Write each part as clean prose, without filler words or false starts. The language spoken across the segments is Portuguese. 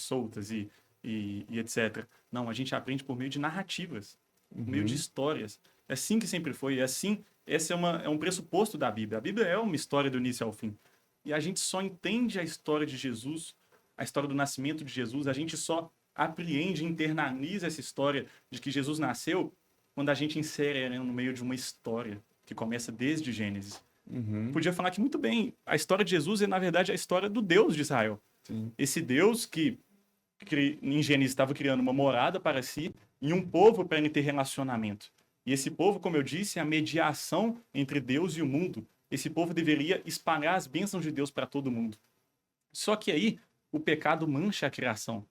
soltas e etc. Não, a gente aprende por meio de narrativas, por meio de histórias. É assim que sempre foi, é assim, esse é um pressuposto da Bíblia. A Bíblia é uma história do início ao fim. E a gente só entende a história de Jesus, a história do nascimento de Jesus, a gente só apreende, internaliza essa história de que Jesus nasceu quando a gente insere ela no meio de uma história que começa desde Gênesis. Podia falar que muito bem, a história de Jesus é, na verdade, a história do Deus de Israel. Sim. Esse Deus que em Gênesis estava criando uma morada para si e um povo para ele ter relacionamento. E esse povo, como eu disse, é a mediação entre Deus e o mundo. Esse povo deveria espalhar as bênçãos de Deus para todo mundo. Só que aí o pecado mancha a criação.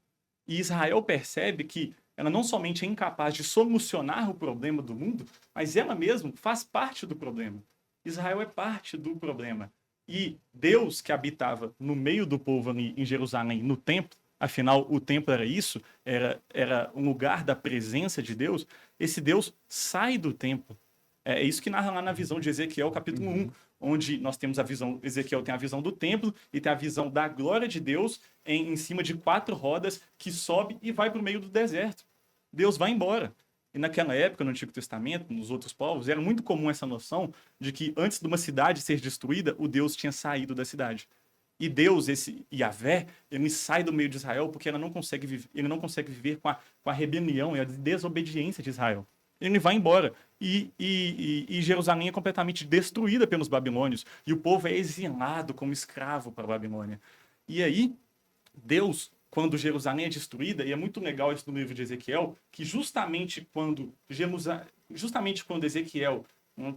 E Israel percebe que ela não somente é incapaz de solucionar o problema do mundo, mas ela mesma faz parte do problema. Israel é parte do problema. E Deus, que habitava no meio do povo ali em Jerusalém, no templo, afinal o templo era isso, era um lugar da presença de Deus, esse Deus sai do templo. É isso que narra lá na visão de Ezequiel, capítulo 1, onde nós temos a visão, Ezequiel tem a visão do templo e tem a visão da glória de Deus em cima de 4 rodas que sobe e vai para o meio do deserto. Deus vai embora. E naquela época, no Antigo Testamento, nos outros povos, era muito comum essa noção de que antes de uma cidade ser destruída, o Deus tinha saído da cidade. E Deus, esse Yahvé, ele sai do meio de Israel porque ele não consegue viver com a rebelião e a desobediência de Israel. Ele vai embora. E Jerusalém é completamente destruída pelos babilônios. E o povo é exilado como escravo para a Babilônia. E aí, Deus, quando Jerusalém é destruída, e é muito legal isso no livro de Ezequiel, que justamente quando Ezequiel,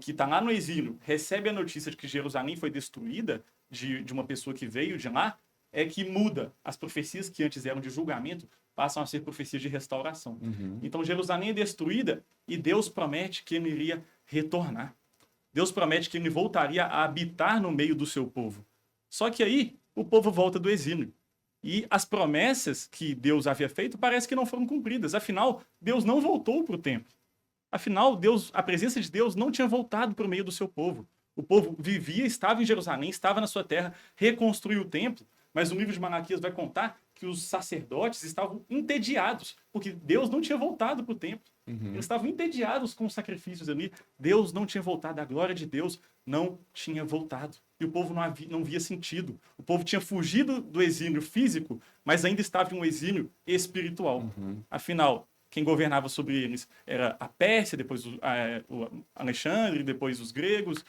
que está lá no exílio, recebe a notícia de que Jerusalém foi destruída de uma pessoa que veio de lá, é que muda. As profecias que antes eram de julgamento passam a ser profecias de restauração. Então Jerusalém é destruída e Deus promete que ele iria retornar. Deus promete que ele voltaria a habitar no meio do seu povo. Só que aí o povo volta do exílio. E as promessas que Deus havia feito parece que não foram cumpridas. Afinal, Deus não voltou para o templo. Afinal, a presença de Deus não tinha voltado para o meio do seu povo. O povo vivia, estava em Jerusalém, estava na sua terra, reconstruiu o templo, mas o livro de Malaquias vai contar que os sacerdotes estavam entediados, porque Deus não tinha voltado para o templo. Eles estavam entediados com os sacrifícios ali. Deus não tinha voltado, a glória de Deus não tinha voltado. E o povo não via sentido. O povo tinha fugido do exílio físico, mas ainda estava em um exílio espiritual. Afinal, quem governava sobre eles era a Pérsia, depois o Alexandre, depois os gregos,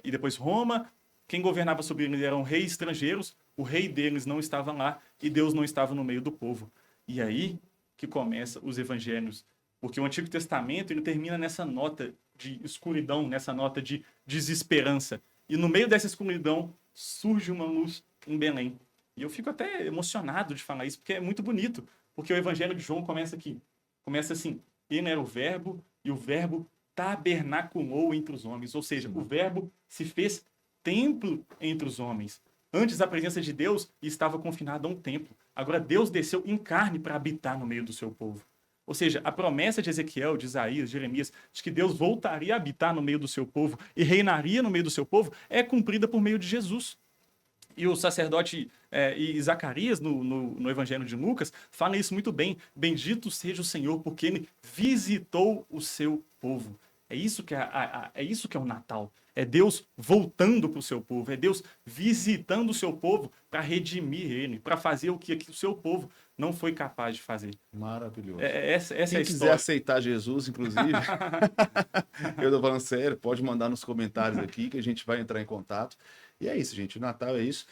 e depois Roma. Quem governava sobre eles eram reis estrangeiros, o rei deles não estava lá e Deus não estava no meio do povo. E aí que começam os evangelhos, porque o Antigo Testamento ele termina nessa nota de escuridão, nessa nota de desesperança. E no meio dessa escuridão surge uma luz em Belém. E eu fico até emocionado de falar isso, porque é muito bonito, porque o Evangelho de João começa aqui. Começa assim, ele era o verbo e o verbo tabernaculou entre os homens, ou seja, o verbo se fez templo entre os homens. Antes a presença de Deus estava confinada a um templo. Agora Deus desceu em carne para habitar no meio do seu povo. Ou seja, a promessa de Ezequiel, de Isaías, de Jeremias, de que Deus voltaria a habitar no meio do seu povo e reinaria no meio do seu povo, é cumprida por meio de Jesus. E o sacerdote e Zacarias, no Evangelho de Lucas, fala isso muito bem. Bendito seja o Senhor, porque ele visitou o seu povo. É isso que é o Natal. É Deus voltando para o seu povo. É Deus visitando o seu povo para redimir ele, para fazer o que o seu povo não foi capaz de fazer. Maravilhoso. Essa é a história. Quem quiser aceitar Jesus, inclusive, eu tô falando sério, pode mandar nos comentários aqui que a gente vai entrar em contato. E é isso, gente. O Natal é isso.